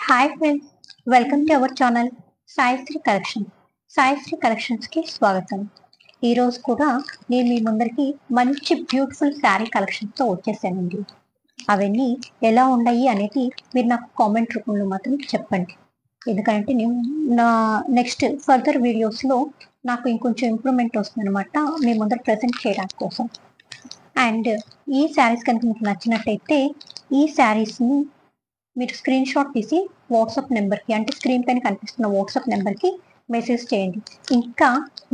Hi friends, welcome to our channel Saisri collection. Saisri కలెక్షన్స్కి స్వాగతం. ఈరోజు కూడా నేను మీ ముందరికి మంచి బ్యూటిఫుల్ శారీ కలెక్షన్స్తో వచ్చేసానండి. అవన్నీ ఎలా ఉన్నాయి అనేది మీరు నాకు కామెంట్ రూపంలో మాత్రం చెప్పండి. ఎందుకంటే నేను నా నెక్స్ట్ ఫర్దర్ వీడియోస్లో నాకు ఇంకొంచెం ఇంప్రూవ్మెంట్ వస్తుందన్నమాట మీ ముందర ప్రజెంట్ చేయడానికి కోసం. అండ్ ఈ శారీస్ కనుక మీకు నచ్చినట్టయితే ఈ శారీస్ని మీరు స్క్రీన్ షాట్ తీసి వాట్సాప్ నెంబర్కి, అంటే స్క్రీన్ పైన కనిపిస్తున్న వాట్సాప్ నెంబర్కి మెసేజ్ చేయండి. ఇంకా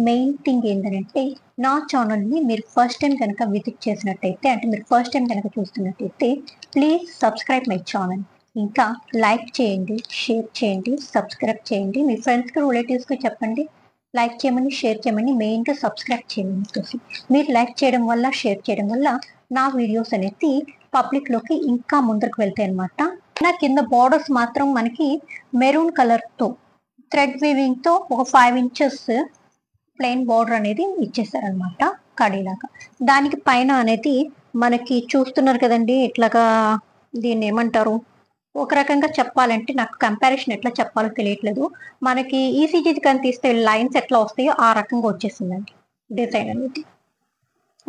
మెయిన్ థింగ్ ఏంటంటే నా ఛానల్ని మీరు ఫస్ట్ టైం కనుక విజిట్ చేసినట్టయితే, అంటే మీరు ఫస్ట్ టైం కనుక చూస్తున్నట్టయితే ప్లీజ్ సబ్స్క్రైబ్ మై ఛానల్. ఇంకా లైక్ చేయండి, షేర్ చేయండి, సబ్స్క్రైబ్ చేయండి. మీ ఫ్రెండ్స్కి, రిలేటివ్స్కి చెప్పండి లైక్ చేయమని, షేర్ చేయమని, మెయిన్గా సబ్స్క్రైబ్ చేయమని చూసి. మీరు లైక్ చేయడం వల్ల, షేర్ చేయడం వల్ల నా వీడియోస్ అనేది పబ్లిక్లోకి ఇంకా ముందరకు వెళ్తాయి అన్నమాట. నా కింద బార్డర్స్ మాత్రం మనకి మెరూన్ కలర్తో థ్రెడ్ వీవింగ్తో ఒక 5 inches ప్లెయిన్ బార్డర్ అనేది ఇచ్చేసారనమాట, కడీలాగా. దానికి పైన అనేది మనకి చూస్తున్నారు కదండి, ఇట్లాగా దీన్ని ఏమంటారు, ఒక రకంగా చెప్పాలంటే నాకు కంపారిజన్ ఎట్లా చెప్పాలో తెలియట్లేదు. మనకి ఈసీజీ కానీ తీస్తే లైన్స్ ఎట్లా వస్తాయో ఆ రకంగా వచ్చేసిందండి డిజైన్ అనేది.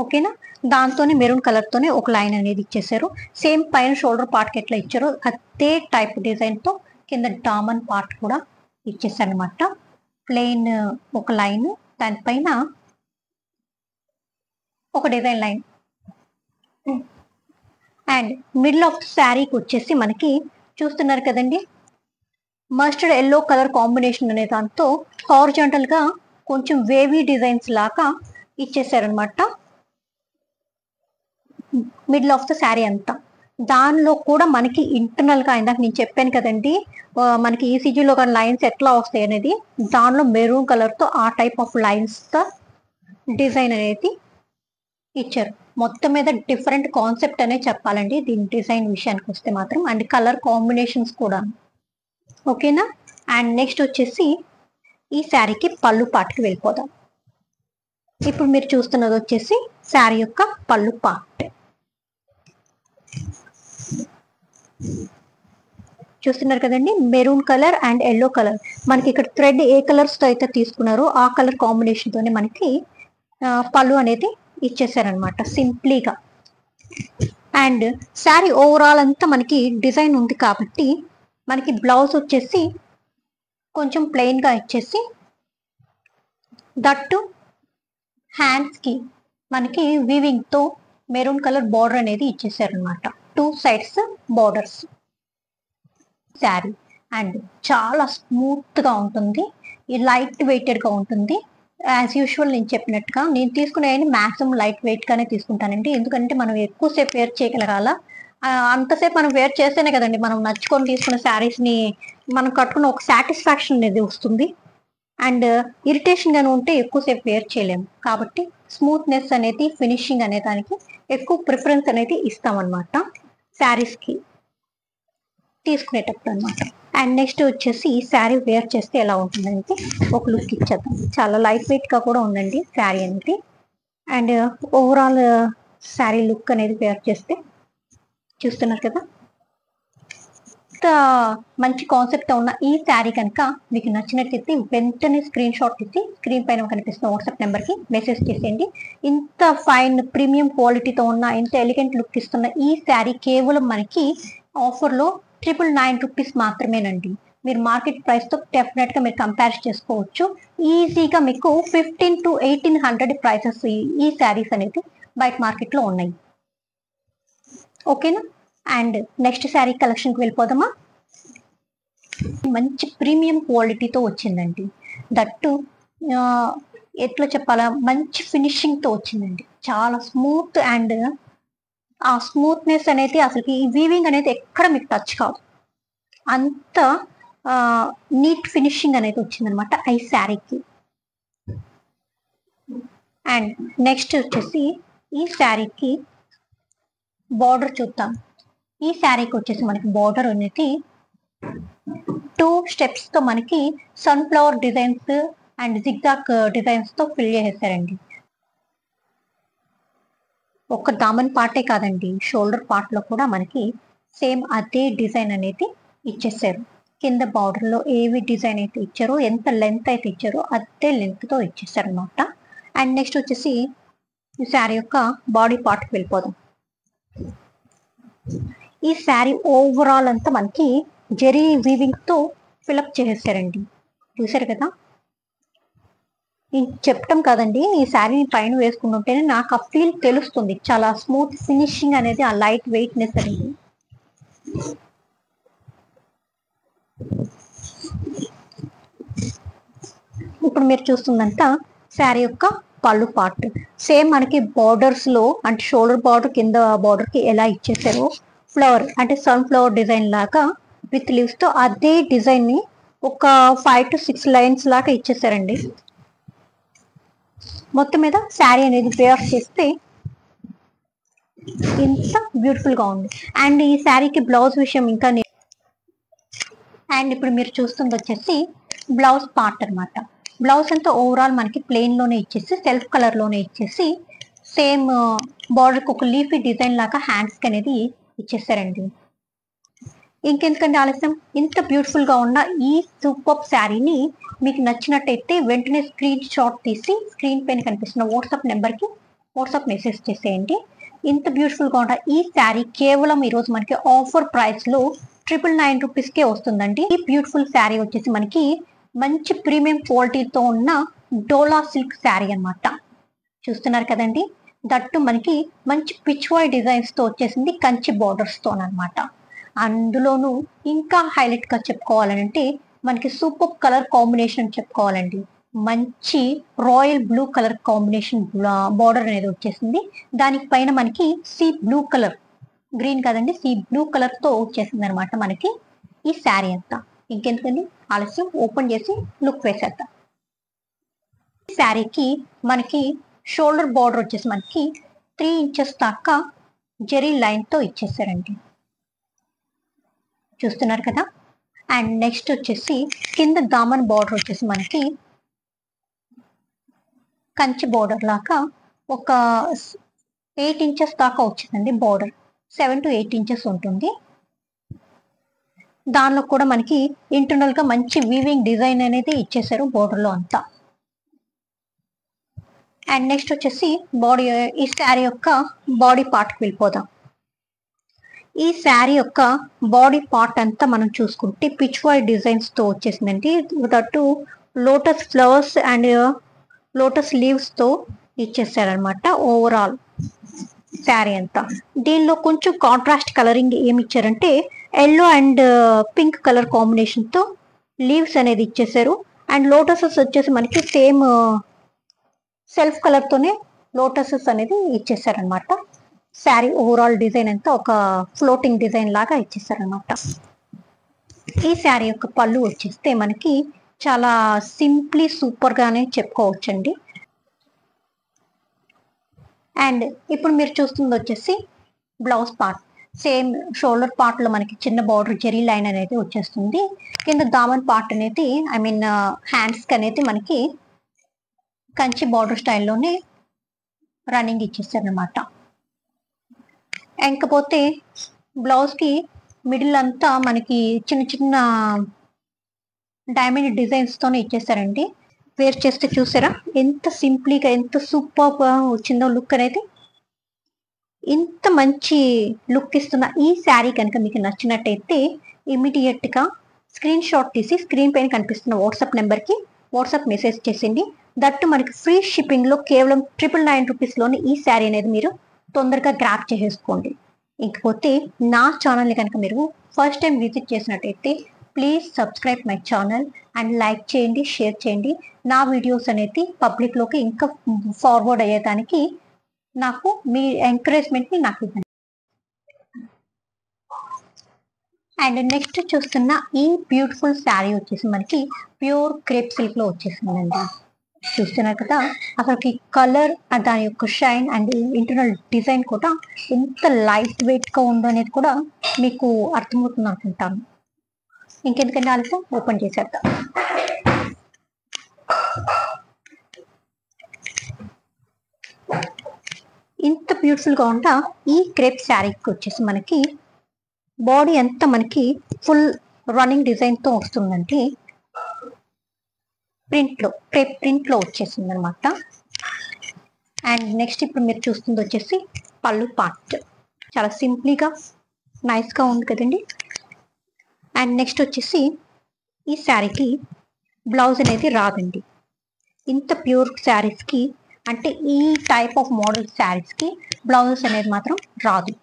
ఓకేనా, దాంతోనే మెరూన్ కలర్తోనే ఒక లైన్ అనేది ఇచ్చేసారు. సేమ్ పైన షోల్డర్ పార్ట్కి ఎట్లా ఇచ్చారో అదే టైప్ డిజైన్తో కింద డామన్ పార్ట్ కూడా ఇచ్చేసారు అనమాట. ప్లెయిన్ ఒక లైన్, దానిపైన ఒక design line. And middle of శారీకి వచ్చేసి మనకి చూస్తున్నారు కదండి, మస్టర్డ్ ఎల్లో కలర్ కాంబినేషన్ అనే దాంతో హారిజాంటల్గా కొంచెం వేవీ డిజైన్స్ లాగా ఇచ్చేసారనమాట మిడిల్ ఆఫ్ ద శారీ అంతా. దానిలో కూడా మనకి ఇంటర్నల్గా ఇందాక నేను చెప్పాను కదండి, మనకి ఈసీజీలో కానీ లైన్స్ ఎట్లా వస్తాయి అనేది, దానిలో మెరూన్ కలర్తో ఆ టైప్ ఆఫ్ లైన్స్తో డిజైన్ అనేది ఇచ్చారు. మొత్తం మీద డిఫరెంట్ కాన్సెప్ట్ అనే చెప్పాలండి దీని డిజైన్ విషయానికి వస్తే మాత్రం. అండ్ కలర్ కాంబినేషన్స్ కూడా. ఓకేనా, అండ్ నెక్స్ట్ వచ్చేసి ఈ శారీకి పళ్ళు పార్ట్కి వెళ్ళిపోదాం. ఇప్పుడు మీరు చూస్తున్నది వచ్చేసి శారీ యొక్క పళ్ళు పార్ట్. చూస్తున్నారు కదండి, maroon colour and yellow colour. మనకి ఇక్కడ థ్రెడ్ ఏ కలర్స్ తో అయితే తీసుకున్నారో ఆ కలర్ కాంబినేషన్ తోనే మనకి పళ్ళు అనేది ఇచ్చేసారనమాట సింప్లీగా. అండ్ శారీ ఓవరాల్ అంతా మనకి డిజైన్ ఉంది కాబట్టి మనకి బ్లౌజ్ వచ్చేసి కొంచెం ప్లెయిన్ గా ఇచ్చేసి, దట్టు హ్యాండ్స్ కి మనకి వీవింగ్ తో మెరూన్ కలర్ బార్డర్ అనేది ఇచ్చేసారనమాట, 2 sides బార్డర్స్ శారీ. అండ్ చాలా స్మూత్ గా ఉంటుంది, లైట్ వెయిటెడ్ గా ఉంటుంది. యాజ్ యూజువల్ నేను చెప్పినట్టుగా నేను తీసుకునేవి మ్యాక్సిమం లైట్ వెయిట్ గానే తీసుకుంటానండి. ఎందుకంటే మనం ఎక్కువసేపు వేర్ చేయగలగాల, అంతసేపు మనం వేర్ చేస్తేనే కదండి మనం నచ్చుకొని తీసుకున్న శారీస్ ని మనం కట్టుకున్న ఒక సాటిస్ఫాక్షన్ అనేది వస్తుంది. అండ్ ఇరిటేషన్ గానే ఉంటే ఎక్కువసేపు వేర్ చేయలేము. కాబట్టి స్మూత్నెస్ అనేది, ఫినిషింగ్ అనే దానికి ఎక్కువ ప్రిఫరెన్స్ అనేది ఇస్తామన్నమాట శారీస్ కి తీసుకునేటప్పుడు అనమాట. అండ్ నెక్స్ట్ వచ్చేసి ఈ శారీ వేర్ చేస్తే ఎలా ఉంటుందంటే ఒక లుక్ ఇచ్చేద్దాం. చాలా లైట్ వెయిట్ గా కూడా ఉందండి శారీ అనేది. అండ్ ఓవరాల్ శారీ లుక్ అనేది వేర్ చేస్తే చూస్తున్నారు కదా, మంచి కాన్సెప్ట్ ఉన్న ఈ శారీ కనుక మీకు నచ్చినట్లయితే వెంటనే స్క్రీన్ షాట్ తీసి స్క్రీన్ పైన కనిపిస్తున్న వాట్సాప్ నెంబర్కి మెసేజ్ చేసేయండి. ఇంత ఫైన్ ప్రీమియం క్వాలిటీతో ఉన్న, ఇంత ఎలిగెంట్ లుక్ ఇస్తున్న ఈ శారీ కేవలం మనకి ఆఫర్లో 999 రూపీస్ మాత్రమేనండి. మీరు మార్కెట్ ప్రైస్తో డెఫినెట్గా మీరు కంపేర్ చేసుకోవచ్చు. ఈజీగా మీకు 1500 to 1800 ప్రైసెస్ ఈ శారీస్ అనేది బయట మార్కెట్లో ఉన్నాయి. ఓకేనా, అండ్ నెక్స్ట్ శారీ కలెక్షన్కి వెళ్ళిపోదామా. మంచి ప్రీమియం క్వాలిటీతో వచ్చిందండి, దట్టు ఎట్లా చెప్పాలా, మంచి ఫినిషింగ్తో వచ్చిందండి. చాలా స్మూత్, అండ్ ఆ స్మూత్నెస్ అనేది అసలు ఈ వీవింగ్ అనేది ఎక్కడ మీకు టచ్ కాదు, అంత నీట్ ఫినిషింగ్ అనేది వచ్చిందనమాట ఈ శారీకి. అండ్ నెక్స్ట్ వచ్చేసి ఈ శారీకి బార్డర్ చూద్దాం. ఈ శారీకి వచ్చేసి మనకి బార్డర్ అనేది 2 steps తో మనకి sunflower designs and zigzag designs తో ఫిల్ చేసేసారండి. ఒక దామన్ పార్టే కాదండి, షోల్డర్ పార్ట్ లో కూడా మనకి సేమ్ అదే డిజైన్ అనేది ఇచ్చేసారు. కింద బార్డర్ లో ఏవి డిజైన్ అయితే ఇచ్చారో, ఎంత లెంత్ అయితే ఇచ్చారో అదే లెంత్ తో ఇచ్చేసారు అనమాట. అండ్ నెక్స్ట్ వచ్చేసి ఈ శారీ యొక్క బాడీ పార్ట్ కి వెళ్ళిపోదాం. ఈ శారీ ఓవరాల్ అంతా మనకి జెరీ వీవింగ్ తో ఫిలప్ చేసేసారండి. చూసారు కదా, చెప్పటం కదండి, ఈ శారీని పైన వేసుకుంటుంటేనే నాకు ఆ ఫీల్ తెలుస్తుంది. చాలా స్మూత్ ఫినిషింగ్ అనేది, ఆ లైట్ వెయిట్నెస్ అనేది. ఇప్పుడు మీరు చూస్తుందంతా శారీ యొక్క పళ్ళు పార్ట్. సేమ్ మనకి బార్డర్స్ లో అంటే షోల్డర్ బార్డర్ కింద బార్డర్ కి ఎలా ఇచ్చేసారో ఫ్లవర్ అంటే సన్ ఫ్లవర్ డిజైన్ లాగా విత్ లీవ్స్ తో అదే డిజైన్ ని ఒక 5 to 6 లైన్స్ లాగా ఇచ్చేసారండి. మొత్తం మీద శారీ అనేది వేర్ చేస్తే ఇంత బ్యూటిఫుల్ గా ఉంది. అండ్ ఈ శారీకి బ్లౌజ్ విషయం ఇంకా అండ్ ఇప్పుడు మీరు చూస్తుంది వచ్చేసి బ్లౌజ్ పార్ట్ అనమాట. బ్లౌజ్ అంతా ఓవరాల్ మనకి ప్లెయిన్ లోనే ఇచ్చేసి సెల్ఫ్ కలర్ లోనే ఇచ్చేసి సేమ్ బార్డర్ కి ఒక లీఫీ డిజైన్ లాగా హ్యాండ్స్ కి అనేది ఇచ్చేసారండి. ఇంకెందుకంటే ఆలస్యం, ఇంత బ్యూటిఫుల్ గా ఉన్న ఈ సూపర్ శారీని మీకు నచ్చినట్టయితే వెంటనే స్క్రీన్ షాట్ తీసి స్క్రీన్ పైన కనిపిస్తున్న వాట్సాప్ నెంబర్ కి వాట్సాప్ మెసేజ్ చేసేయండి. ఇంత బ్యూటిఫుల్ గా ఉన్న ఈ శారీ కేవలం ఈరోజు మనకి ఆఫర్ ప్రైస్ లో 999 రూపీస్కే వస్తుందండి. ఈ బ్యూటిఫుల్ శారీ వచ్చేసి మనకి మంచి ప్రీమియం క్వాలిటీతో ఉన్న డోలా సిల్క్ శారీ అనమాట. చూస్తున్నారు కదండి, దట్టు మనకి మంచి పిచ్వాయ్ డిజైన్స్ తో వచ్చేసింది, కంచి బార్డర్స్ తో అనమాట. అందులోనూ ఇంకా హైలైట్ గా చెప్పుకోవాలంటే మనకి సూపర్ కలర్ కాంబినేషన్ చెప్పుకోవాలండి. మంచి royal blue colour combination border అనేది వచ్చేసింది. దానికి పైన మనకి సీ బ్లూ కలర్, గ్రీన్ కదండి, సీ బ్లూ కలర్ తో వచ్చేసింది అనమాట మనకి ఈ శారీ అంతా. ఇంకెందుకండి ఆలస్యం, ఓపెన్ చేసి లుక్ వేసేద్దాం. ఈ శారీకి మనకి షోల్డర్ బార్డర్ వచ్చేసి మనకి 3 ఇంచెస్ దాకా జెరీ లైన్ తో ఇచ్చేసారండి. చూస్తున్నారు కదా. అండ్ నెక్స్ట్ వచ్చేసి కింద దామన్ బార్డర్ వచ్చేసి మనకి కంచి బార్డర్ లాగా ఒక 8 ఇంచెస్ దాకా వచ్చిందండి. బార్డర్ 7 to 8 ఇంచెస్ ఉంటుంది. దానిలో కూడా మనకి ఇంటర్నల్ గా మంచి వీవింగ్ డిజైన్ అనేది ఇచ్చేసారు బార్డర్ లో అంతా. అండ్ నెక్స్ట్ వచ్చేసి బాడీ, ఈ శారీ యొక్క బాడీ పార్ట్కి వెళ్ళిపోదాం. ఈ శారీ యొక్క బాడీ పార్ట్ అంతా మనం చూసుకుంటే పిచ్వాయ్ డిజైన్స్ తో వచ్చేసిందండి. That lotus flowers and lotus leaves తో ఇచ్చేసారనమాట ఓవరాల్ శారీ అంతా. దీనిలో కొంచెం కాంట్రాస్ట్ కలరింగ్ ఏమి ఇచ్చారంటే yellow and pink colour combination తో లీవ్స్ అనేది ఇచ్చేసారు. అండ్ లోటసెస్ వచ్చేసి మనకి సేమ్ సెల్ఫ్ కలర్ తోనే లోటసెస్ అనేది ఇచ్చేసారనమాట. శారీ ఓవరాల్ డిజైన్ అంతా ఒక ఫ్లోటింగ్ డిజైన్ లాగా ఇచ్చేసారనమాట. ఈ శారీ యొక్క పళ్ళు వచ్చేస్తే మనకి చాలా సింప్లీ సూపర్ గానే చెప్పుకోవచ్చండి. అండ్ ఇప్పుడు మీరు చూస్తుంది వచ్చేసి blouse part. Same shoulder part లో మనకి చిన్న బార్డర్ జెరీ లైన్ అనేది వచ్చేస్తుంది. కింద దామన్ పార్ట్ అనేది హ్యాండ్స్ కి అనేది మనకి కంచి బార్డర్ స్టైల్లోనే రన్నింగ్ ఇచ్చేసారనమాట. ఇంకపోతే బ్లౌజ్ కి మిడిల్ అంతా మనకి చిన్న చిన్న డైమండ్ డిజైన్స్ తోనే ఇచ్చేసారండి. వేర్ చేస్తే చూసారా ఎంత సింప్లీగా ఎంత సూపర్ గా వచ్చిందో లుక్ అనేది. ఇంత మంచి లుక్ ఇస్తున్న ఈ శారీ కనుక మీకు నచ్చినట్టయితే ఇమీడియట్ గా స్క్రీన్ షాట్ తీసి స్క్రీన్ పైన కనిపిస్తున్న వాట్సాప్ నెంబర్ కి వాట్సాప్ మెసేజ్ చేసింది. దట్టు మనకి ఫ్రీ షిప్పింగ్ లో కేవలం 999 రూపీస్ లోనే ఈ శారీ అనేది మీరు తొందరగా గ్రాప్ చేసేసుకోండి. ఇంకపోతే నా ఛానల్ని కనుక మీరు ఫస్ట్ టైం విజిట్ చేసినట్టయితే please subscribe my channel and like చేయండి, షేర్ చేయండి. నా వీడియోస్ అనేది పబ్లిక్లోకి ఇంకా ఫార్వర్డ్ అయ్యేదానికి నాకు మీ ఎంకరేజ్మెంట్ని నాకు ఇవ్వండి. అండ్ నెక్స్ట్ చూస్తున్న ఈ బ్యూటిఫుల్ శారీ వచ్చేసి మనకి ప్యూర్ క్రేప్ సిల్క్ లో వచ్చేసిందండి. చూస్తున్నారు కదా, అసలుకి కలర్ దాని యొక్క షైన్ అండ్ ఇంటర్నల్ డిజైన్ కూడా ఎంత లైట్ వెయిట్ గా ఉందో అనేది కూడా మీకు అర్థమవుతుంది అనుకుంటాను. ఇంకెందుకంటే ఆలస్యం, ఓపెన్ చేసేద్దాం. ఇంత బ్యూటిఫుల్ గా ఉన్న ఈ క్రేప్ శారీకి వచ్చేసి మనకి బాడీ అంతా మనకి ఫుల్ రన్నింగ్ డిజైన్ తో వస్తుందండి. ప్రింట్ లో వచ్చేసింది అనమాట. అండ్ నెక్స్ట్ ఇప్పుడు మీరు చూస్తుంది వచ్చేసి పళ్ళు పార్ట్. చాలా సింపుల్గా నైస్గా ఉంది కదండి. అండ్ నెక్స్ట్ వచ్చేసి ఈ శారీకి బ్లౌజ్ అనేది రాదండి. ఇంత ప్యూర్ శారీస్కి, అంటే ఈ టైప్ ఆఫ్ మోడల్ శారీస్కి బ్లౌజెస్ అనేది మాత్రం రాదు.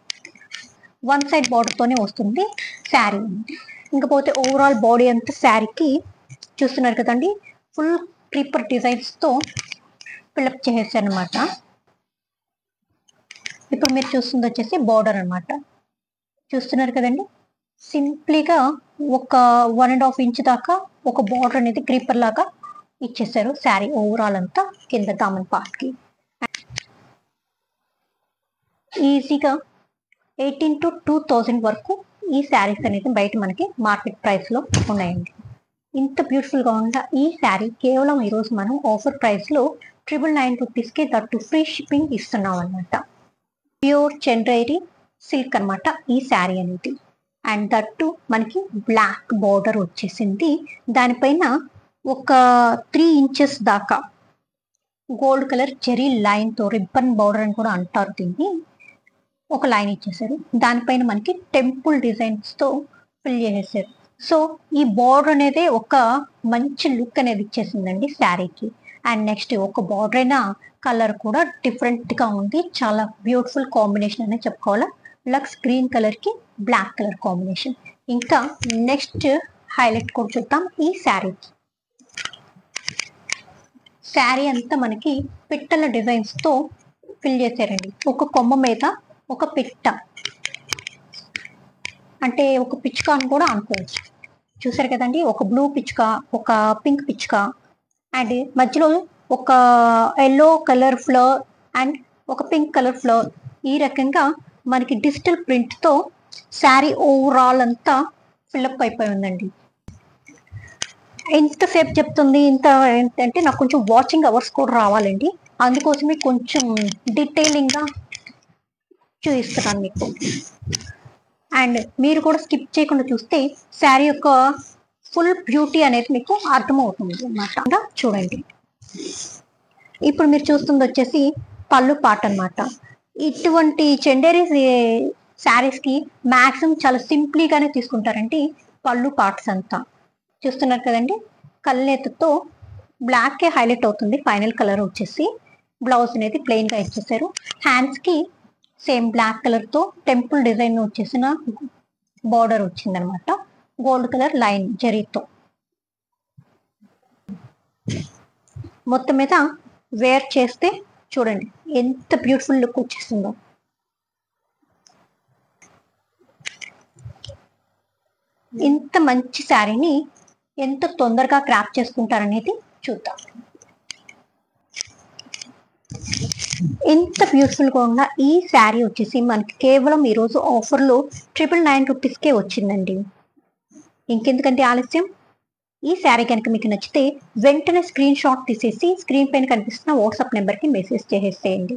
వన్ సైడ్ బార్డర్తోనే వస్తుంది శారీ. ఇంకపోతే ఓవరాల్ బాడీ అంతా శారీకి చూస్తున్నారు కదండి, ఫుల్ క్రీపర్ డిజైన్స్తో ఫిల్అప్ చేసేసాను అనమాట. ఇప్పుడు మీరు చూస్తుంది వచ్చేసి బార్డర్ అనమాట. చూస్తున్నారు కదండి, సింప్లీగా ఒక 1.5 ఇంచ్ దాకా ఒక బార్డర్ అనేది క్రీపర్ లాగా ఇచ్చేసారు శారీ ఓవరాల్ అంతా కింద దామన్ పార్ట్కి. ఈజీగా 18 to 2000 వరకు ఈ శారీస్ అనేది బయట మనకి మార్కెట్ ప్రైస్లో ఉన్నాయండి. ఇంత బ్యూటిఫుల్గా ఉన్న ఈ శారీ కేవలం ఈరోజు మనం ఆఫర్ ప్రైస్లో 999 రూపీస్కి దట్టు ఫ్రీ షిప్పింగ్ ఇస్తున్నాం అనమాట. ప్యూర్ చంద్రేరి సిల్క్ అనమాట ఈ శారీ అనేది. అండ్ దట్టు మనకి బ్లాక్ బార్డర్ వచ్చేసింది. దానిపైన ఒక 3 ఇంచెస్ దాకా గోల్డ్ కలర్ జెరీ లైన్తో, రిబ్బన్ బార్డర్ అని కూడా అంటారు దీన్ని, ఒక లైన్ ఇచ్చేసారు. దానిపైన మనకి టెంపుల్ డిజైన్స్తో ఫిల్ చేసేసారు. సో ఈ బార్డర్ అనేది ఒక మంచి లుక్ అనేది ఇచ్చేసిందండి శారీకి. అండ్ నెక్స్ట్ ఒక బార్డర్ అయినా కలర్ కూడా డిఫరెంట్గా ఉంది. చాలా బ్యూటిఫుల్ కాంబినేషన్ అనేది చెప్పుకోవాలా. లక్స్ గ్రీన్ కలర్కి బ్లాక్ కలర్ కాంబినేషన్. ఇంకా నెక్స్ట్ హైలైట్ కూడా చూద్దాం ఈ శారీకి. శారీ అంతా మనకి పిట్టల డిజైన్స్తో ఫిల్ చేశారండి. ఒక కొమ్మ మీద ఒక పిట్ట, అంటే ఒక పిచ్చుక అని కూడా అనుకోవచ్చు. చూసారు కదండి, ఒక బ్లూ పిచ్చుక, ఒక పింక్ పిచ్చుక, అండ్ మధ్యలో ఒక ఎల్లో కలర్ ఫ్లవర్ అండ్ ఒక పింక్ కలర్ ఫ్లవర్. ఈ రకంగా మనకి డిజిటల్ ప్రింట్తో శారీ ఓవరాల్ అంతా ఫిల్అప్ అయిపోయి ఉందండి. ఎంతసేపు చెప్తుంది ఇంత అంటే నాకు కొంచెం వాచింగ్ అవర్స్ కూడా రావాలండి. అందుకోసమే కొంచెం డీటెయిలింగ్గా చూపిస్తున్నాను మీకు. అండ్ మీరు కూడా స్కిప్ చేయకుండా చూస్తే శారీ యొక్క ఫుల్ బ్యూటీ అనేది మీకు అర్థమవుతుంది అన్నమాట. చూడండి, ఇప్పుడు మీరు చూస్తుంది వచ్చేసి పళ్ళు పాట అనమాట. ఇటువంటి చందేరి శారీస్కి మ్యాక్సిమం చాలా సింప్లీగానే తీసుకుంటారండి పళ్ళు పార్ట్స్ అంతా. చూస్తున్నారు కదండి, కళ్ళెత్తుతో బ్లాక్కే హైలైట్ అవుతుంది ఫైనల్ కలర్ వచ్చేసి. బ్లౌజ్ అనేది ప్లెయిన్గా ఇచ్చేసారు. హ్యాండ్స్కి సేమ్ బ్లాక్ కలర్తో టెంపుల్ డిజైన్ వచ్చేసిన బార్డర్ వచ్చిందనమాట, గోల్డ్ కలర్ లైన్ జరీతో. మొత్తం మీద వేర్ చేస్తే చూడండి ఎంత బ్యూటిఫుల్ లుక్ వచ్చేసిందో. ఇంత మంచి శారీని ఎంత తొందరగా క్రాప్ చేసుకుంటారనేది చూద్దాం. ఎంత బ్యూటిఫుల్గా ఉన్న ఈ శారీ వచ్చేసి మనకి కేవలం ఈరోజు ఆఫర్లో 999 రూపీస్కే వచ్చిందండి. ఇంకెందుకంటే ఆలస్యం, ఈ శారీ కనుక మీకు నచ్చితే వెంటనే స్క్రీన్ షాట్ తీసేసి స్క్రీన్ పైన కనిపిస్తున్న వాట్సాప్ నెంబర్కి మెసేజ్ చేసేసేయండి.